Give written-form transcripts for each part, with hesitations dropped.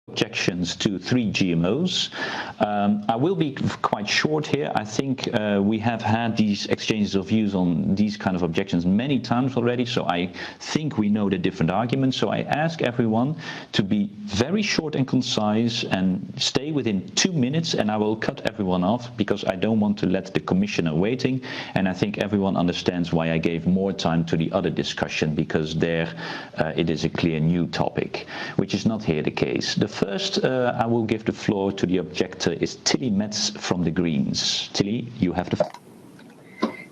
objections to 3 GMOs. I will be quite short here. I think we have had these exchanges of views on these kind of objections many times already, so I think we know the different arguments. So I ask everyone to be very short and concise and stay within 2 minutes, and I will cut everyone off because I don't want to let the commissioner waiting, and I think everyone understands why I gave more time to the other discussion, because there it is a clear new topic, which is not here the case. The first, I will give the floor to the objector is Tilly Metz from the Greens. Tilly, you have the floor.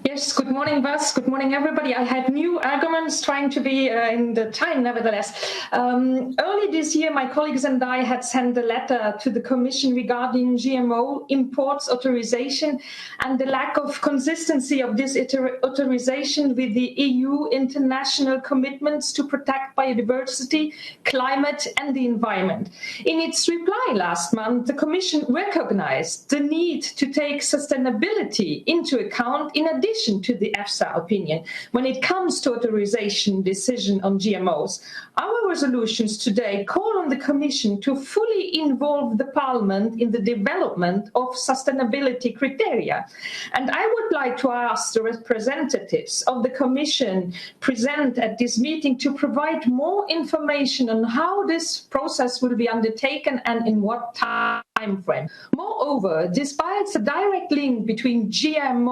Yes, good morning, Bas. Good morning, everybody. I had new arguments trying to be in the time, nevertheless. Early this year, my colleagues and I had sent a letter to the Commission regarding GMO imports authorization and the lack of consistency of this authorization with the EU international commitments to protect biodiversity, climate and the environment. In its reply last month, the Commission recognized the need to take sustainability into account in addition to the EFSA opinion when it comes to authorization decision on GMOs. Our resolutions today call on the Commission to fully involve the Parliament in the development of sustainability criteria. And I would like to ask the representatives of the Commission present at this meeting to provide more information on how this process will be undertaken and in what time frame. Moreover, despite the direct link between GM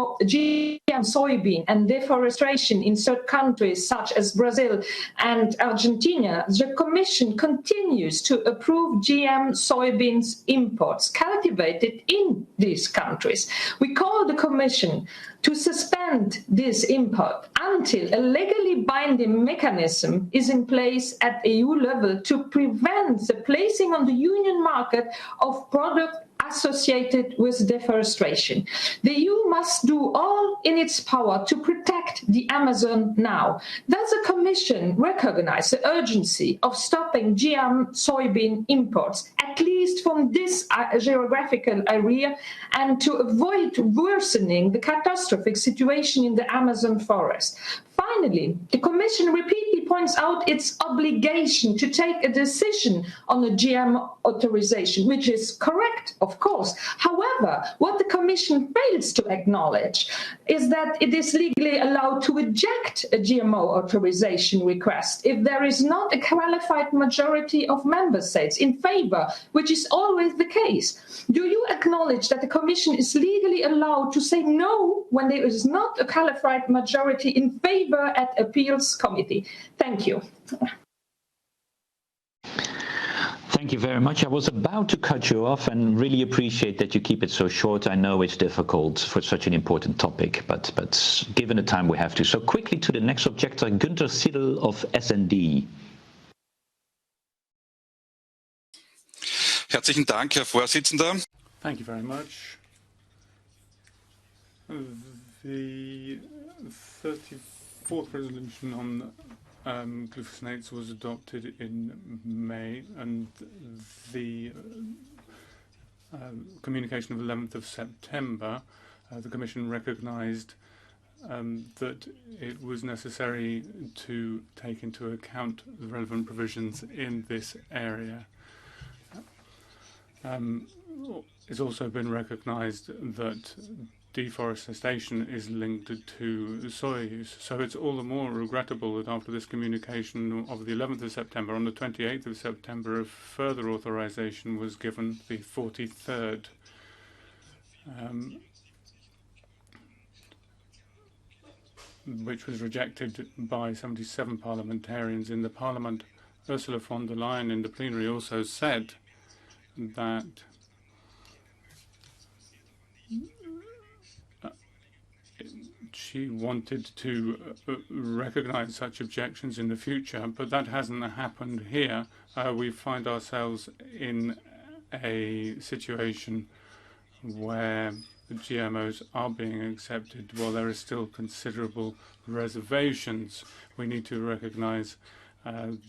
soybean and deforestation in certain countries such as Brazil and Argentina, the Commission continues to approve GM soybeans imports cultivated in these countries. We call the Commission to suspend this import until a legally binding mechanism is in place at EU level to prevent the placing on the union market of products associated with deforestation. The EU must do all in its power to protect the Amazon now. Does the Commission recognize the urgency of stopping GM soybean imports, at least from this geographical area, and to avoid worsening the catastrophic situation in the Amazon forest? Finally, the Commission repeatedly points out its obligation to take a decision on the GM authorization, which is correct, of course. However, what the Commission fails to acknowledge is that it is legally allowed to reject a GMO authorization request if there is not a qualified majority of member states in favor, which is always the case. Do you acknowledge that the Commission is legally allowed to say no when there is not a qualified majority in favor at appeals committee? Thank you. Thank you very much. I was about to cut you off and really appreciate that you keep it so short. I know it's difficult for such an important topic, but given the time we have to. So quickly to the next objector, Günther Siedel of SND. Herzlichen Dank, Herr Vorsitzender. Thank you very much. The 34th resolution on glyphosate was adopted in May, and the communication of 11th of September, the Commission recognised that it was necessary to take into account the relevant provisions in this area. It's also been recognised that deforestation is linked to soy use. So it's all the more regrettable that after this communication of the 11th of September, on the 28th of September, a further authorization was given, the 43rd. Which was rejected by 77 parliamentarians in the Parliament. Ursula von der Leyen in the plenary also said that she wanted to recognize such objections in the future, but that hasn't happened here. We find ourselves in a situation where the GMOs are being accepted while there is still considerable reservations. We need to recognize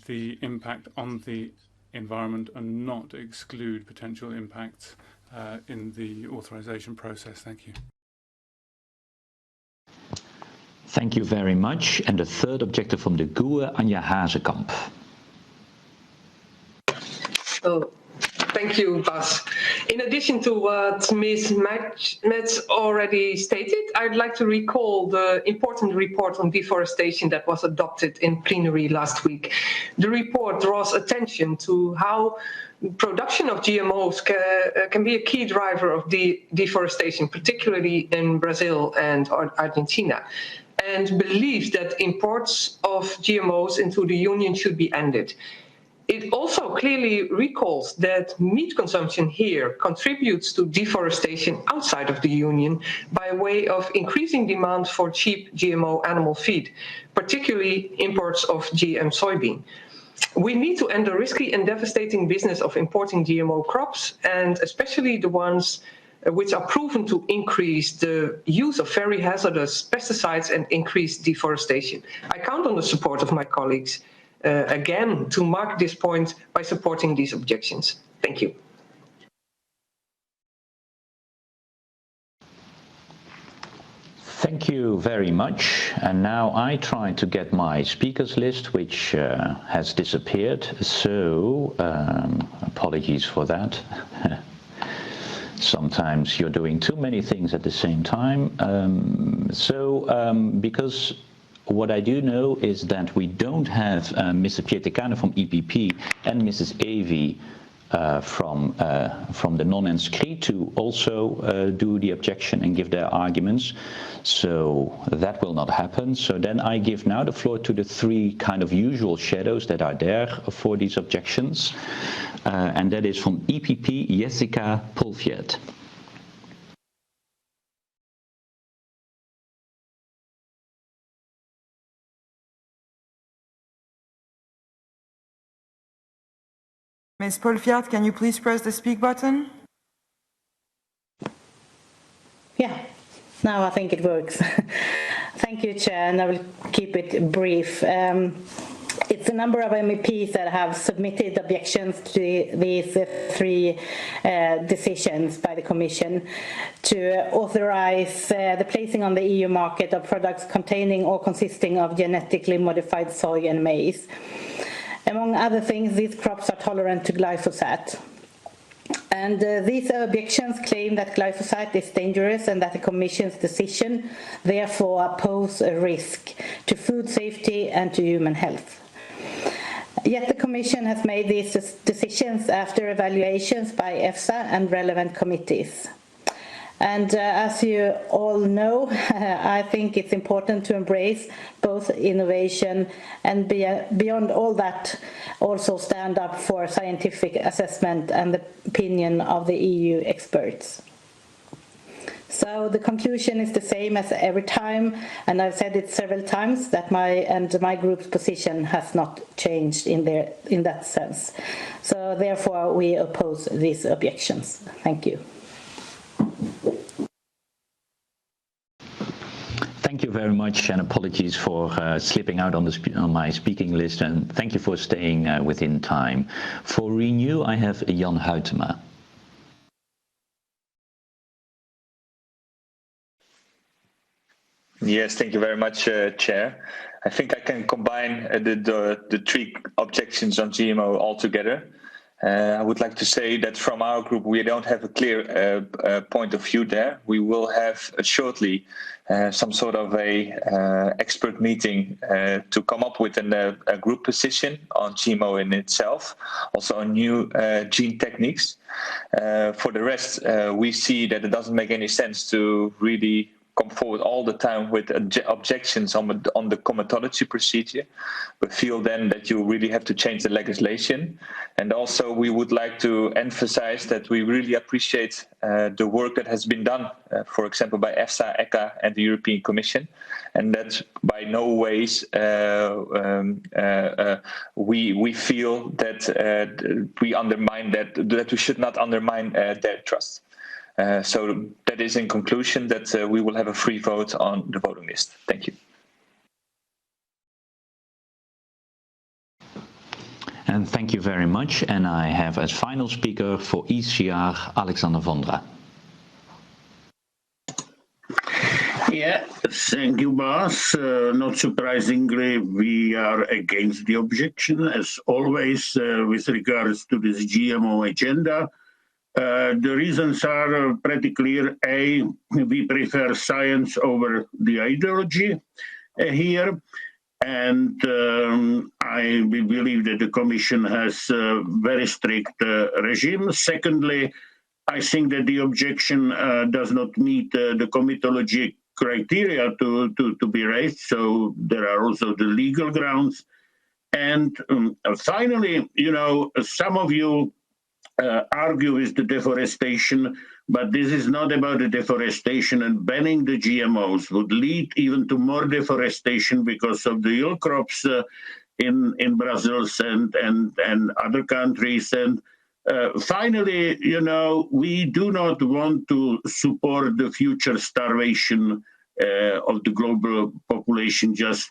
the impact on the environment and not exclude potential impacts in the authorization process. Thank you. Thank you very much. And the third objector from the GUE, Anja Hazekamp. Thank you, Bas. In addition to what Ms. Metz already stated, I'd like to recall the important report on deforestation that was adopted in plenary last week. The report draws attention to how production of GMOs can be a key driver of deforestation, particularly in Brazil and Argentina, and believes that imports of GMOs into the Union should be ended. It also clearly recalls that meat consumption here contributes to deforestation outside of the Union by way of increasing demand for cheap GMO animal feed, particularly imports of GM soybean. We need to end the risky and devastating business of importing GMO crops, and especially the ones which are proven to increase the use of very hazardous pesticides and increase deforestation. I count on the support of my colleagues again to mark this point by supporting these objections. Thank you. Thank you very much. And now I try to get my speakers list, which has disappeared. So apologies for that. Sometimes you're doing too many things at the same time. Because what I do know is that we don't have Mr. Pietecane from EPP and Mrs. Avey from the non-inscrit to also do the objection and give their arguments. So that will not happen. So then I give now the floor to the three kind of usual shadows that are there for these objections. And that is from EPP, Jessica Pulviet. Ms. Pulviet, can you please press the speak button? Yeah, now I think it works. Thank you, Chair, and I will keep it brief. It's a number of MEPs that have submitted objections to these three decisions by the Commission to authorize the placing on the EU market of products containing or consisting of genetically modified soy and maize. Among other things, these crops are tolerant to glyphosate. And these objections claim that glyphosate is dangerous and that the Commission's decision therefore pose a risk to food safety and to human health. Yet the Commission has made these decisions after evaluations by EFSA and relevant committees. And as you all know, I think it's important to embrace both innovation and beyond all that also stand up for scientific assessment and the opinion of the EU experts. So the conclusion is the same as every time, and I've said it several times that my group's position has not changed in that sense. So therefore we oppose these objections. Thank you. Thank you very much, and apologies for slipping out on my speaking list, and thank you for staying within time. For Renew, I have Jan Huytema. Yes, thank you very much, Chair. I think I can combine the three objections on GMO all together. I would like to say that from our group, we don't have a clear point of view there. We will have shortly some sort of a expert meeting to come up with a group position on GMO in itself, also on new gene techniques. For the rest, we see that it doesn't make any sense to really come forward all the time with objections on the comitology procedure, but feel then that you really have to change the legislation. And also we would like to emphasize that we really appreciate the work that has been done, for example, by EFSA, ECHA and the European Commission, and that by no ways we feel that we undermine that we should not undermine their trust. So that is in conclusion that we will have a free vote on the voting list. Thank you. And thank you very much. And I have as final speaker for ECR, Alexander Vondra. Yeah, Thank you, Bas. Not surprisingly, we are against the objection, as always, with regards to this GMO agenda. The reasons are pretty clear. A, we prefer science over the ideology here. And we believe that the Commission has a very strict regime. Secondly, I think that the objection does not meet the comitology criteria to be raised, so there are also the legal grounds. And finally, some of you argue with the deforestation, but this is not about the deforestation, and banning the GMOs would lead even to more deforestation because of the yield crops in Brazil and other countries. And finally, we do not want to support the future starvation of the global population just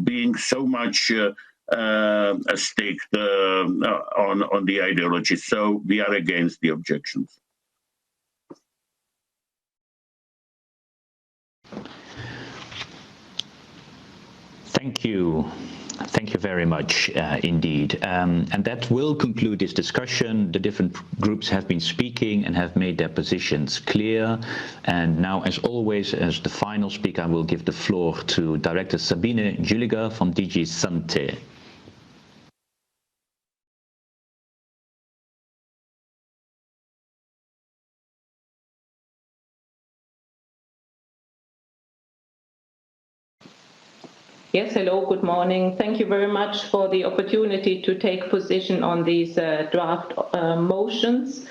being so much staked on the ideology. So we are against the objections. Thank you. Thank you very much indeed. And that will conclude this discussion. The different groups have been speaking and have made their positions clear. And now, as always, as the final speaker, I will give the floor to Director Sabine Jüliger from DG Sante. Yes, hello, good morning. Thank you very much for the opportunity to take position on these draft motions.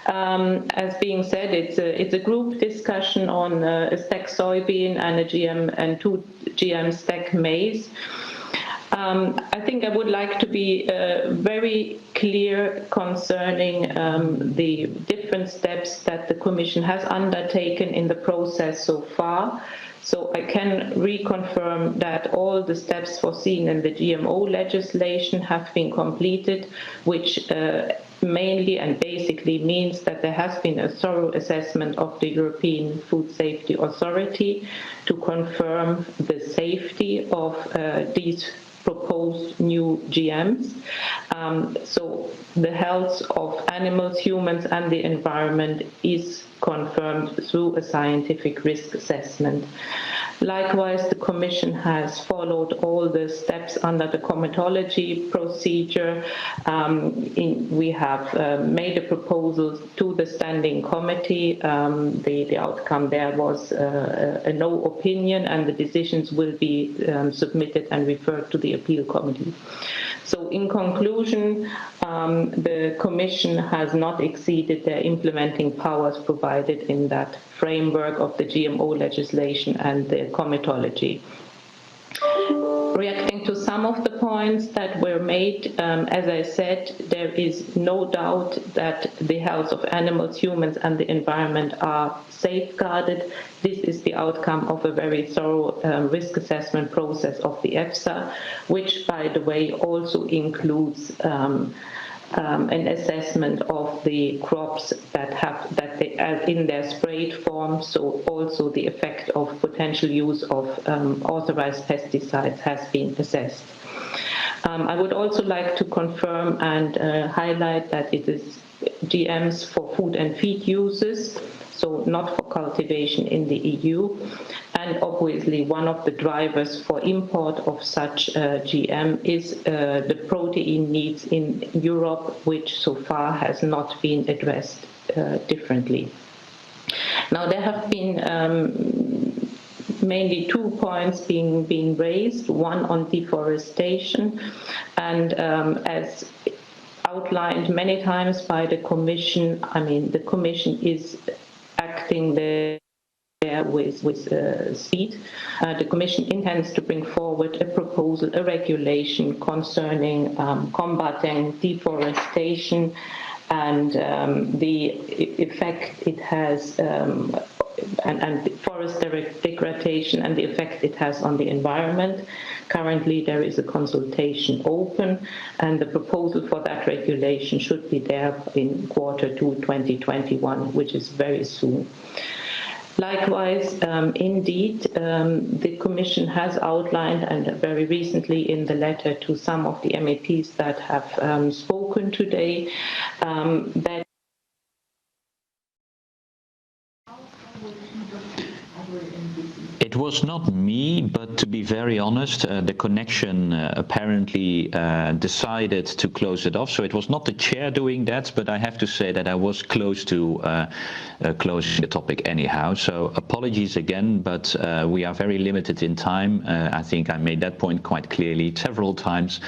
As being said, it's a group discussion on a stack soybean and a GM and 2 GM stack maize. I think I would like to be very clear concerning the different steps that the Commission has undertaken in the process so far. So I can reconfirm that all the steps foreseen in the GMO legislation have been completed, which mainly and basically means that there has been a thorough assessment of the European Food Safety Authority to confirm the safety of these proposed new GMs. So the health of animals, humans, and the environment is confirmed through a scientific risk assessment. Likewise, the Commission has followed all the steps under the comitology procedure. We have made a proposal to the Standing Committee. The outcome there was a no opinion, and the decisions will be submitted and referred to the Appeal Committee. So in conclusion, the Commission has not exceeded their implementing powers provided in that framework of the GMO legislation and the comitology. Reacting to some of the points that were made, as I said, there is no doubt that the health of animals, humans, and the environment are safeguarded. This is the outcome of a very thorough risk assessment process of the EFSA, which, by the way, also includes an assessment of the crops that they are in their sprayed form, so also the effect of potential use of authorized pesticides has been assessed. I would also like to confirm and highlight that it is GMs for food and feed uses, so not for cultivation in the EU. And obviously one of the drivers for import of such GM is the protein needs in Europe, which so far has not been addressed differently. Now there have been mainly 2 points being raised, one on deforestation, and as outlined many times by the Commission, the Commission is acting there with speed. The Commission intends to bring forward a proposal, a regulation concerning combating deforestation and the effect it has, and forest degradation and the effect it has on the environment. Currently there is a consultation open, and the proposal for that regulation should be there in Q2 2021, which is very soon. Likewise, indeed, the Commission has outlined, and very recently in the letter to some of the MEPs that have spoken today, that it was not me, but to be very honest, the connection apparently decided to close it off. So it was not the chair doing that, but I have to say that I was close to closing the topic anyhow. So apologies again, but we are very limited in time. I think I made that point quite clearly several times,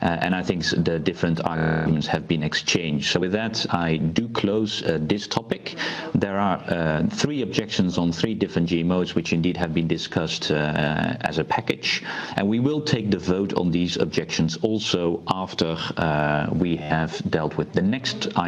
and I think the different arguments have been exchanged. So with that, I do close this topic. There are 3 objections on 3 different GMOs, which indeed have been discussed as a package, and we will take the vote on these objections also after we have dealt with the next item.